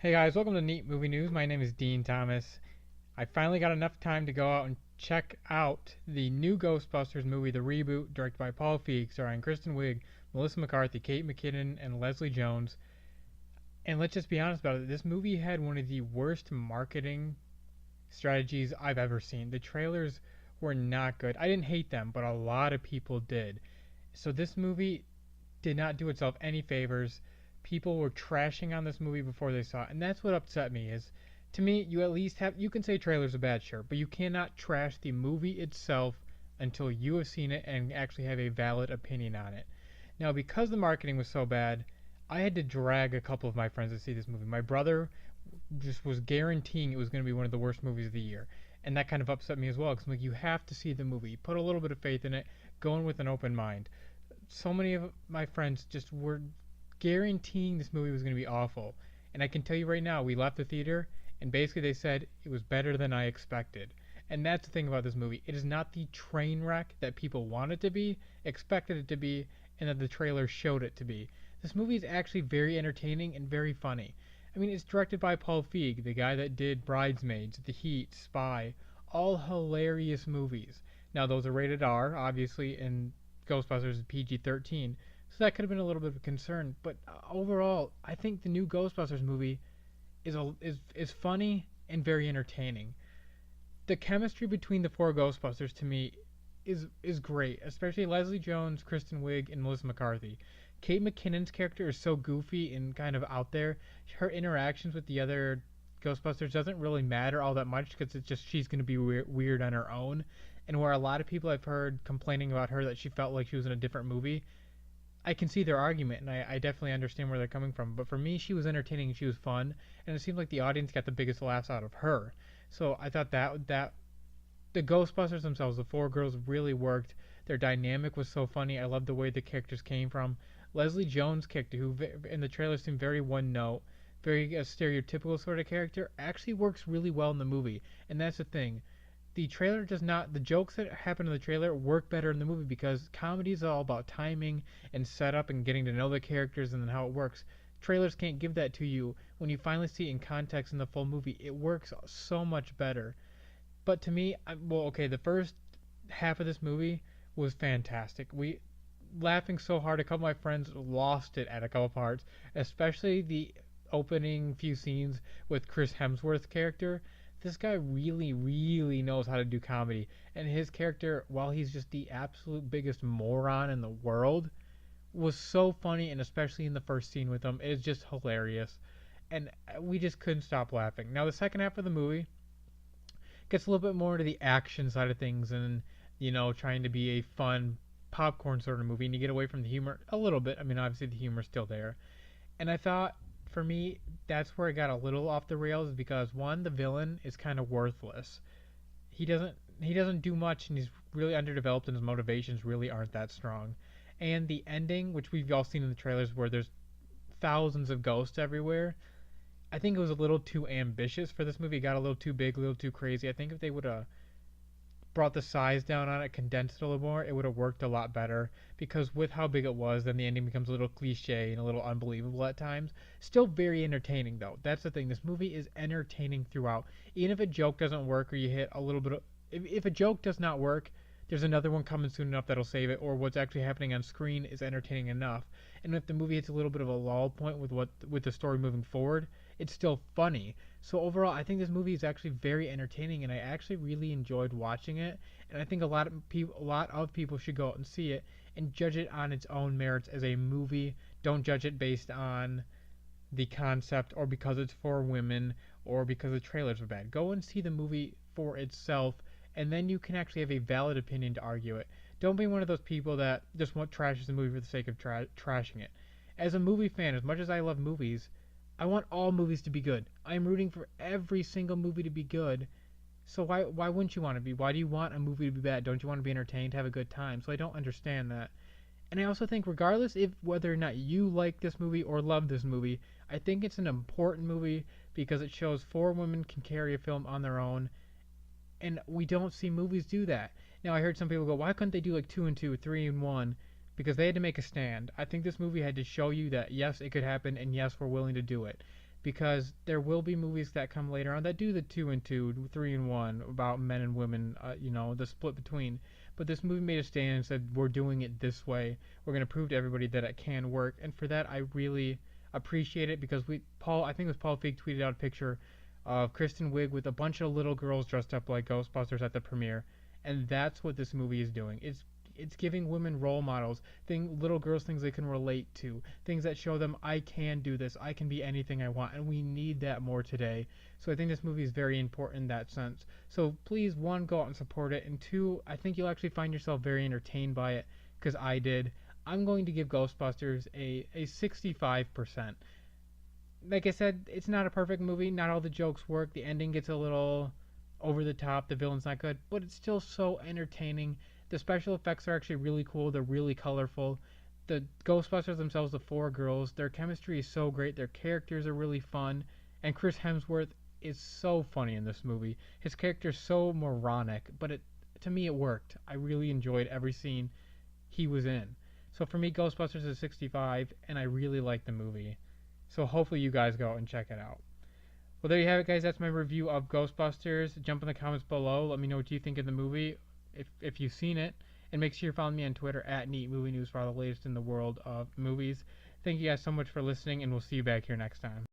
Hey guys, welcome to Neat Movie News. My name is Dean Thomas. I finally got enough time to go out and check out the new Ghostbusters movie, the reboot, directed by Paul Feig, starring Kristen Wiig, Melissa McCarthy, Kate McKinnon, and Leslie Jones. And let's just be honest about it, this movie had one of the worst marketing strategies I've ever seen. The trailers were not good. I didn't hate them, but a lot of people did. So this movie did not do itself any favors. People were trashing on this movie before they saw it, and that's what upset me. Is to me, you at least have you can say trailers are bad, sure, but you cannot trash the movie itself until you have seen it and actually have a valid opinion on it. Now, because the marketing was so bad, I had to drag a couple of my friends to see this movie. My brother just was guaranteeing it was going to be one of the worst movies of the year, and that kind of upset me as well. Because I'm like, you have to see the movie, put a little bit of faith in it, go in with an open mind. So many of my friends just were guaranteeing this movie was going to be awful. And I can tell you right now, we left the theater and basically they said it was better than I expected. And that's the thing about this movie. It is not the train wreck that people want it to be, expected it to be, and that the trailer showed it to be. This movie is actually very entertaining and very funny. I mean, it's directed by Paul Feig, the guy that did Bridesmaids, The Heat, Spy, all hilarious movies. Now, those are rated R, obviously, and Ghostbusters is PG-13, so that could have been a little bit of a concern. But overall, I think the new Ghostbusters movie is funny and very entertaining. The chemistry between the four Ghostbusters to me is great, especially Leslie Jones, Kristen Wiig, and Melissa McCarthy. Kate McKinnon's character is so goofy and kind of out there. Her interactions with the other Ghostbusters doesn't really matter all that much because it's just she's going to be weird on her own. And where a lot of people I've heard complaining about her that she felt like she was in a different movie, I can see their argument, and I definitely understand where they're coming from. But for me, she was entertaining, she was fun, and it seemed like the audience got the biggest laughs out of her. So I thought that the Ghostbusters themselves, the four girls, really worked. Their dynamic was so funny. I loved the way the characters came from. Leslie Jones' character, who in the trailer seemed very one note, very stereotypical sort of character, actually works really well in the movie. And that's the thing. The trailer does not. The jokes that happen in the trailer work better in the movie because comedy is all about timing and setup and getting to know the characters and then how it works. Trailers can't give that to you. When you finally see it in context in the full movie, it works so much better. But to me, well, okay, the first half of this movie was fantastic. We laughing so hard. A couple of my friends lost it at a couple parts, especially the opening few scenes with Chris Hemsworth's character. This guy really, really knows how to do comedy, and his character, while he's just the absolute biggest moron in the world, was so funny, and especially in the first scene with him, it is just hilarious, and we just couldn't stop laughing. Now the second half of the movie gets a little bit more into the action side of things, and trying to be a fun popcorn sort of movie, and you get away from the humor a little bit. I mean, obviously the humor's still there, and I thought for me that's where it got a little off the rails because one, the villain is kind of worthless. He doesn't do much, and he's really underdeveloped, and his motivations really aren't that strong. And the ending, which we've all seen in the trailers, where there's thousands of ghosts everywhere, I think it was a little too ambitious for this movie. It got a little too big, a little too crazy. I think if they would have brought the size down on it, condensed it a little more, it would have worked a lot better. Because with how big it was, then the ending becomes a little cliche and a little unbelievable at times. Still very entertaining though. That's the thing. This movie is entertaining throughout. Even if a joke doesn't work or you hit a little bit of, if a joke does not work, there's another one coming soon enough that'll save it, or what's actually happening on screen is entertaining enough. And if the movie hits a little bit of a lull point with the story moving forward, it's still funny. So overall, I think this movie is actually very entertaining, and I actually really enjoyed watching it. And I think a lot of people should go out and see it and judge it on its own merits as a movie. Don't judge it based on the concept or because it's for women or because the trailers are bad. Go and see the movie for itself, and then you can actually have a valid opinion to argue it. Don't be one of those people that just want trashes the movie for the sake of trashing it. As a movie fan, as much as I love movies, I want all movies to be good. I am rooting for every single movie to be good. So why wouldn't you want to be? Why do you want a movie to be bad? Don't you want to be entertained, have a good time? So I don't understand that. And I also think regardless if whether or not you like this movie or love this movie, I think it's an important movie because it shows four women can carry a film on their own, and we don't see movies do that. Now I heard some people go, why couldn't they do like 2 and 2, 3 and 1? Because they had to make a stand. I think this movie had to show you that yes, it could happen, and yes, we're willing to do it. because there will be movies that come later on that do the two and two, three and one about men and women, the split between. But this movie made a stand and said, we're doing it this way. We're going to prove to everybody that it can work. And for that, I really appreciate it because I think it was Paul Feig tweeted out a picture of Kristen Wiig with a bunch of little girls dressed up like Ghostbusters at the premiere. And that's what this movie is doing. It's giving women role models, little girls, things they can relate to, things that show them I can do this, I can be anything I want, and we need that more today. So I think this movie is very important in that sense. So please, one, go out and support it, and two, I think you'll actually find yourself very entertained by it, because I did. I'm going to give Ghostbusters a 65%. Like I said, it's not a perfect movie. Not all the jokes work. The ending gets a little over the top. The villain's not good, but it's still so entertaining. The special effects are actually really cool. They're really colorful. The Ghostbusters themselves, the four girls, their chemistry is so great. Their characters are really fun. And Chris Hemsworth is so funny in this movie. His character is so moronic, but to me it worked. I really enjoyed every scene he was in. So for me, Ghostbusters is 65, and I really like the movie. So hopefully you guys go out and check it out. Well, there you have it, guys. That's my review of Ghostbusters. Jump in the comments below. Let me know what you think of the movie, if you've seen it. And make sure you follow me on Twitter at Neat Movie News for all the latest in the world of movies. Thank you guys so much for listening, and we'll see you back here next time.